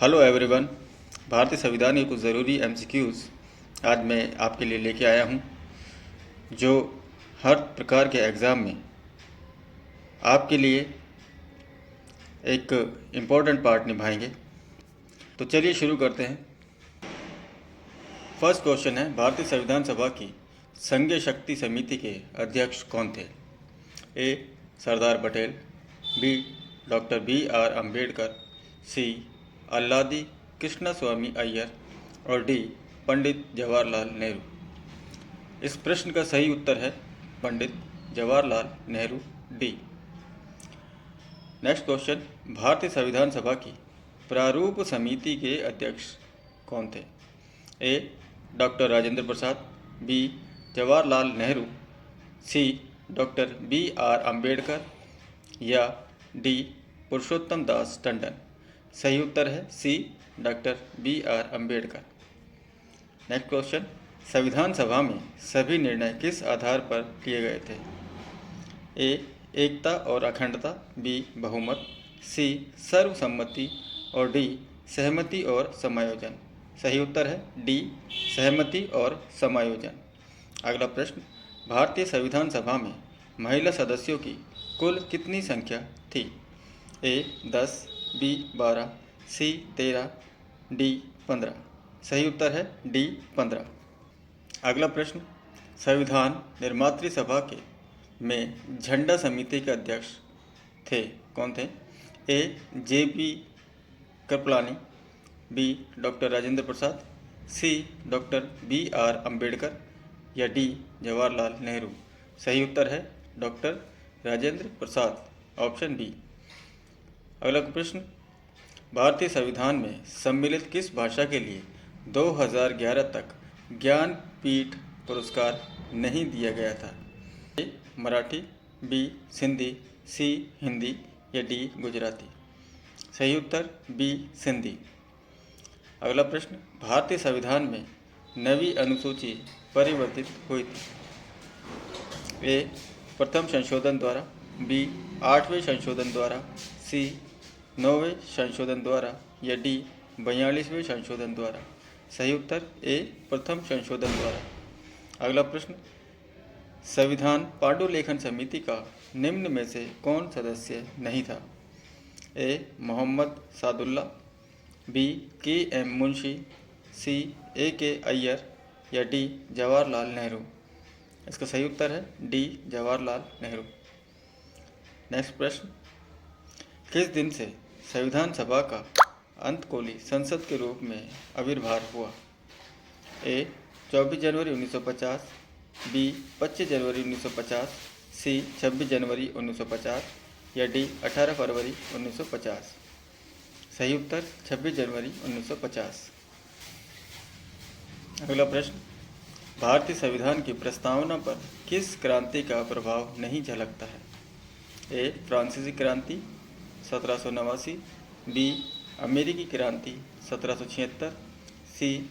Hello everyone. भारतीय संविधान के कुछ ज़रूरी एमसीक्यूज़ आज मैं आपके लिए लेके आया हूँ, जो हर प्रकार के एग्ज़ाम में आपके लिए एक इम्पोर्टेंट पार्ट निभाएंगे। तो चलिए शुरू करते हैं। फर्स्ट क्वेश्चन है, भारतीय संविधान सभा की संघीय शक्ति समिति के अध्यक्ष कौन थे? A. Sardar Patel, B. Doctor B.R. Ambedkar, C. Alladi Krishnaswamy Ayyar और डी. पंडित जवाहरलाल नेहरू। इस प्रश्न का सही उत्तर है Pandit Jawaharlal Nehru, D. Next question, भारतीय संविधान सभा की प्रारूप समिति के अध्यक्ष कौन थे? A. Doctor Rajendra Prasad, B. Jawaharlal Nehru, C. Doctor B.R. Ambedkar या डी. पुरुषोत्तम दास टंडन। सही उत्तर है C. Doctor B.R. Ambedkar. Next question, संविधान सभा में सभी निर्णय किस आधार पर लिए गए थे? ए. एकता और अखंडता, बी. बहुमत, सी. सर्वसम्मति और डी. सहमति और समायोजन। सही उत्तर है डी. सहमति और समायोजन। अगला प्रश्न, भारतीय संविधान सभा में महिला सदस्यों की कुल कितनी संख्या थी? ए. 10, बी. 12, सी. 13, डी. 15। सही उत्तर है डी. 15। अगला प्रश्न, संविधान निर्मात्री सभा के में झंडा समिति के अध्यक्ष थे कौन थे? A. J.P. Kripalani, B. Doctor Rajendra Prasad, C. Doctor B.R. Ambedkar या डी. जवाहरलाल नेहरू। सही उत्तर है doctor Rajendra Prasad, option B. अगला प्रश्न, भारतीय संविधान में सम्मिलित किस भाषा के लिए 2011 तक ज्ञानपीठ पुरस्कार नहीं दिया गया था? ए. मराठी, बी. सिंधी, सी. हिंदी या डी. गुजराती। सही उत्तर बी. सिंधी। अगला प्रश्न, भारतीय संविधान में नवी अनुसूची परिवर्तित हुई थी? ए. प्रथम संशोधन द्वारा, बी. 8वें संशोधन द्वारा, सी. 9वें संशोधन द्वारा या डी. 42वें संशोधन द्वारा। सही उत्तर ए. प्रथम संशोधन द्वारा। अगला प्रश्न, संविधान पांडुलेखन समिति का निम्न में से कौन सदस्य नहीं था? ए. मोहम्मद सादुल्ला, बी. K.M. मुंशी, सी. A.K. अय्यर या डी. जवाहरलाल नेहरू। इसका सही उत्तर है डी. जवाहरलाल नेहरू। नेक्स्ट प्रश्न, किस दिन से संविधान सभा का अंतकोली संसद के रूप में आविर्भाव हुआ? ए. 24 जनवरी 1950, बी. 25 जनवरी 1950, सी. 26 जनवरी 1950 या डी. 18 फरवरी 1950। सही उत्तर 26 जनवरी 1950। अगला प्रश्न, भारतीय संविधान की प्रस्तावना पर किस क्रांति का प्रभाव नहीं झलकता है? ए. फ्रांसीसी क्रांति 1789, बी. अमेरिकी क्रांति 1776, सी.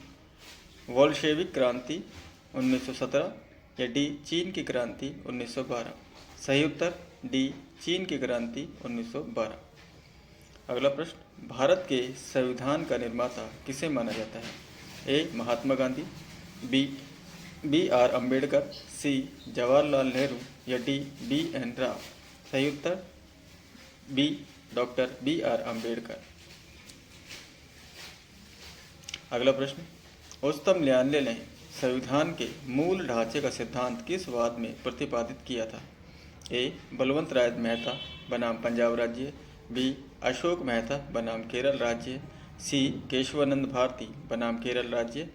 बोल्शेविक क्रांति 1917 या डी. चीन की क्रांति 1912। सही उत्तर डी. चीन की क्रांति 1912। अगला प्रश्न, भारत के संविधान का निर्माता किसे माना जाता है? ए. महात्मा गांधी, बी. B.R. अम्बेडकर, सी. जवाहरलाल नेहरू या डी. B.N. राव। सही उत्तर बी. Doctor B.R. अम्बेडकर। अगला प्रश्न, उच्चतम न्यायालय ने संविधान के मूल ढांचे का सिद्धांत किस वाद में प्रतिपादित किया था? ए. बलवंत राय मेहता बनाम पंजाब राज्य, बी. अशोक मेहता बनाम केरल राज्य, सी. केशवानंद भारती बनाम केरल राज्य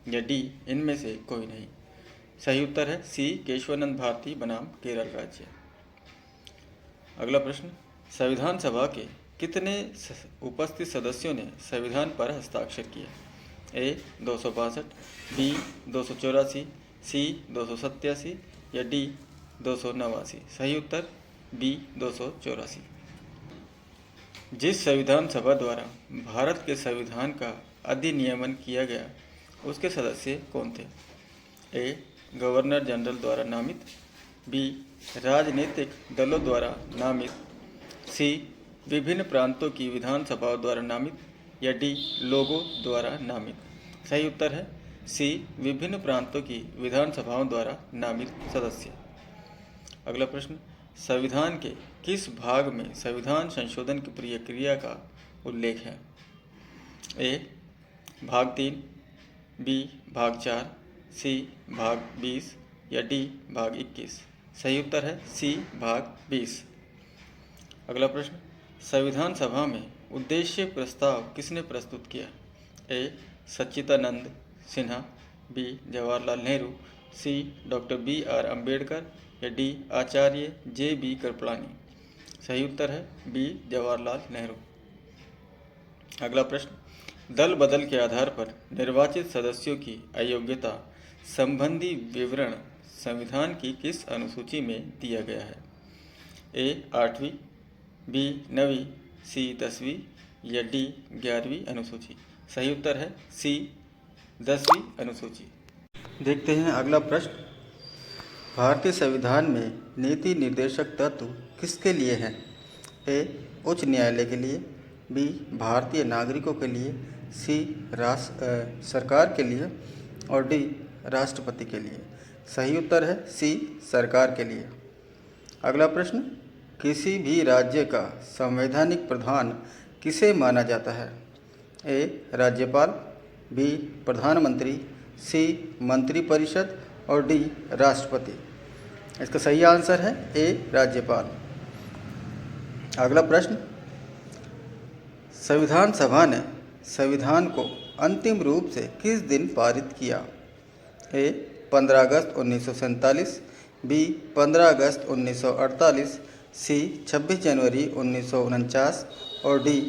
या डी. इनमें से कोई नहीं। सही उत्तर है सी. केशवानंद भारती बनाम केरल राज्य। अगला प्रश्न, संविधान सभा के कितने उपस्थित सदस्यों ने संविधान पर हस्ताक्षर किया? ए. 262, बी. 284, सी. 287 या डी. 289। सही उत्तर बी. 284। जिस संविधान सभा द्वारा भारत के संविधान का अधिनियमन किया गया उसके सदस्य कौन थे? ए. गवर्नर जनरल द्वारा नामित, बी. राजनीतिक दलों द्वारा नामित, सी. विभिन्न प्रांतों की विधानसभाओं द्वारा नामित या डी लोगों द्वारा नामित? सही उत्तर है सी विभिन्न प्रांतों की विधानसभाओं द्वारा नामित सदस्य। अगला प्रश्न, संविधान के किस भाग में संविधान संशोधन की प्रक्रिया का उल्लेख है? ए भाग 3, बी भाग 4, सी भाग 20 या डी भाग 21? सही उत्तर है सी भाग 20। अगला प्रश्न, संविधान सभा में उद्देश्य प्रस्ताव किसने प्रस्तुत किया? ए सच्चिदानंद Sinha, B Jawaharlal Nehru, C doctor B R. Ambedkar या डी आचार्य जे.बी. कृपलानी? सही उत्तर है बी जवाहरलाल नेहरू। अगला प्रश्न, दल बदल के आधार पर निर्वाचित सदस्यों की अयोग्यता संबंधी विवरण संविधान की किस अनुसूची में दिया गया है? ए 8वीं, बी 9वीं, सी 10वीं या डी 11वीं अनुसूची? सही उत्तर है सी 10वीं अनुसूची। देखते हैं अगला प्रश्न, भारतीय संविधान में नीति निर्देशक तत्व किसके लिए हैं? ए उच्च न्यायालय के लिए, बी भारतीय नागरिकों के लिए, सी सरकार के लिए और डी राष्ट्रपति के लिए? सही उत्तर है सी सरकार के लिए। अगला प्रश्न, किसी भी राज्य का संवैधानिक प्रधान किसे माना जाता है? ए राज्यपाल, बी प्रधानमंत्री, सी मंत्रिपरिषद और डी राष्ट्रपति? इसका सही आंसर है ए राज्यपाल। अगला प्रश्न, संविधान सभा ने संविधान को अंतिम रूप से किस दिन पारित किया? ए 15 अगस्त 1947, बी 15 अगस्त 1948, सी 26 जनवरी 1949 और डी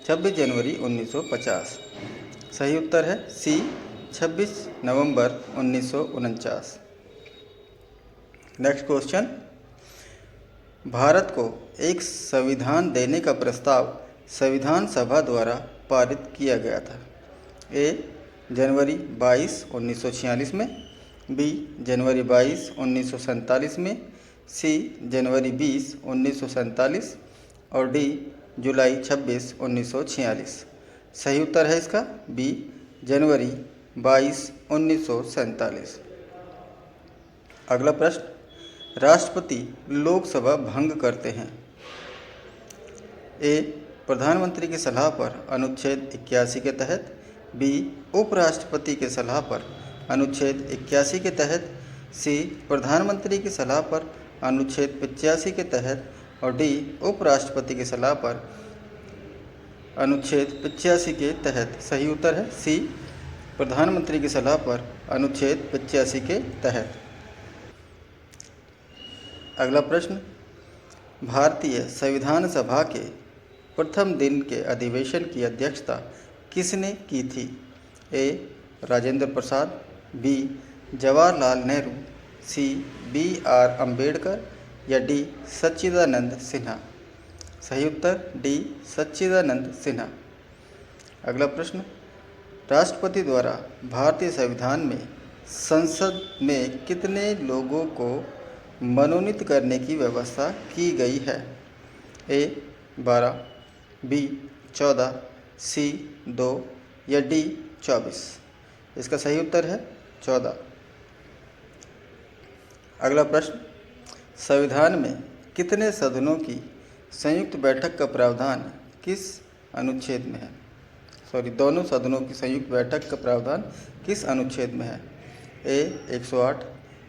26 जनवरी 1950? सही उत्तर है सी 26 नवंबर 1949। नेक्स्ट क्वेश्चन, भारत को एक संविधान देने का प्रस्ताव संविधान सभा द्वारा पारित किया गया था। ए जनवरी 22 1946 में, बी जनवरी 22 1947 में, सी जनवरी 20 1947 और डी जुलाई 26 1946? सही उत्तर है इसका बी जनवरी 22 1947। अगला प्रश्न, राष्ट्रपति लोकसभा भंग करते हैं। ए प्रधानमंत्री की सलाह पर अनुच्छेद 81 के तहत, बी उपराष्ट्रपति के सलाह पर अनुच्छेद 81 के तहत, सी प्रधानमंत्री की सलाह पर अनुच्छेद 85 के तहत और डी उपराष्ट्रपति की सलाह पर अनुच्छेद 85 के तहत? सही उत्तर है सी प्रधानमंत्री की सलाह पर अनुच्छेद 85 के तहत। अगला प्रश्न, भारतीय संविधान सभा के प्रथम दिन के अधिवेशन की अध्यक्षता किसने की थी? ए राजेंद्र प्रसाद, बी जवाहरलाल नेहरू, सी बी.आर. अम्बेडकर या डी सच्चिदानंद सिन्हा? सही उत्तर डी सच्चिदानंद सिन्हा। अगला प्रश्न, राष्ट्रपति द्वारा भारतीय संविधान में संसद में कितने लोगों को मनोनीत करने की व्यवस्था की गई है? ए 12, बी 14, सी 2 या डी 24? इसका सही उत्तर है 14। अगला प्रश्न, संविधान में कितने सदनों की संयुक्त बैठक का प्रावधान किस अनुच्छेद में है? दोनों सदनों की संयुक्त बैठक का प्रावधान किस अनुच्छेद में है? ए 108,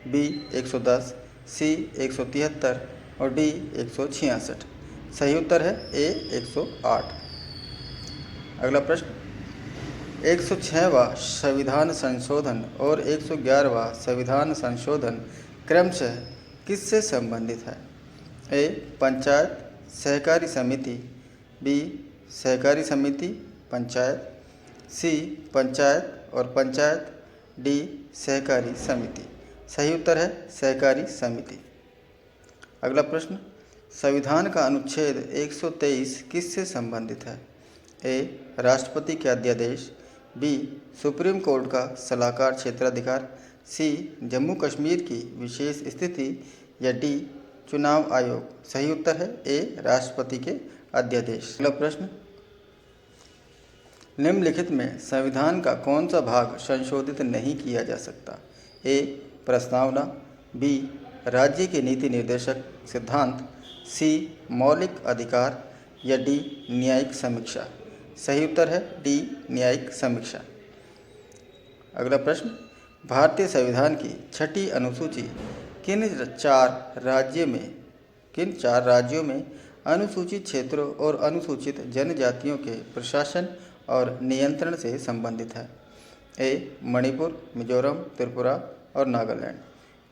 बी 110, सी 173 और डी 166? सही उत्तर है ए 108। अगला प्रश्न, 106वां संविधान संशोधन और 111वां संविधान संशोधन क्रमशः किससे संबंधित है? ए पंचायत सहकारी समिति, बी सहकारी समिति पंचायत, सी पंचायत और पंचायत, डी सहकारी समिति? सही उत्तर है सहकारी समिति। अगला प्रश्न, संविधान का अनुच्छेद 123 किससे संबंधित है? ए राष्ट्रपति के अध्यादेश, बी सुप्रीम कोर्ट का सलाहकार क्षेत्राधिकार, सी जम्मू कश्मीर की विशेष स्थिति या डी चुनाव आयोग? सही उत्तर है ए राष्ट्रपति के अध्यादेश। अगला प्रश्न, निम्नलिखित में संविधान का कौन सा भाग संशोधित नहीं किया जा सकता? ए. प्रस्तावना, बी. राज्य के नीति निर्देशक सिद्धांत, सी. मौलिक अधिकार या डी. न्यायिक समीक्षा। सही उत्तर है डी. न्यायिक समीक्षा। अगला प्रश्न, भारतीय संविधान की छठी अनुसूची किन चार राज्यों में अनुसूचित क्षेत्रों और अनुसूचित जनजातियों के प्रशासन और नियंत्रण से संबंधित है? ए. मणिपुर, मिजोरम, त्रिपुरा और नागालैंड,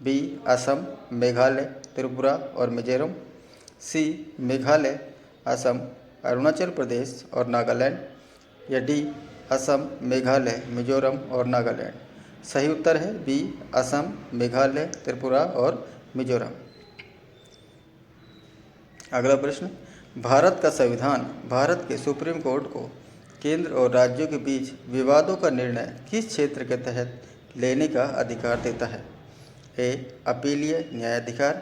बी. असम, मेघालय, त्रिपुरा और मिजोरम, सी. मेघालय, असम, अरुणाचल प्रदेश और नागालैंड, या डी. असम, मेघालय, मिजोरम और नागालैंड। सही उत्तर है बी. असम, मेघालय, त्रिपुरा और मिजोरम। अगला प्रश्न, भारत का संविधान भारत के सुप्रीम कोर्ट को केंद्र और राज्यों के बीच विवादों का निर्णय किस क्षेत्र के तहत लेने का अधिकार देता है? ए. अपीलीय न्यायाधिकार,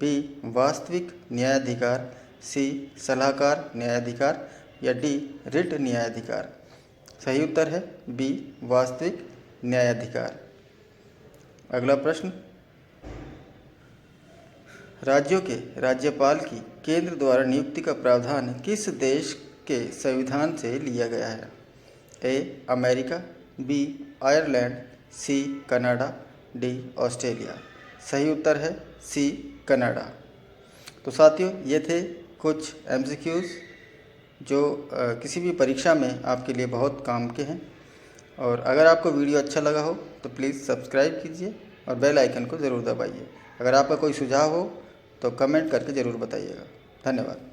बी. वास्तविक न्यायाधिकार, सी. सलाहकार न्यायाधिकार, या डी. रिट न्यायाधिकार। सही उत्तर है बी. वास्तविक न्यायाधिकार। अगला प्रश्न, राज्यों के राज्यपाल की केंद्र द्वारा नियुक्ति का प्रावधान किस देश के संविधान से लिया गया है? A. America, B. Ireland, C. Canada, D. Australia. सही उत्तर है सी. कनाडा। तो साथियों, ये थे कुछ MCQs जो किसी भी परीक्षा में आपके लिए बहुत काम के हैं। और अगर आपको वीडियो अच्छा लगा हो तो प्लीज़ सब्सक्राइब कीजिए और बेल आइकन को ज़रूर दबाइए। अगर आपका कोई सुझाव हो तो कमेंट करके ज़रूर बताइएगा। धन्यवाद।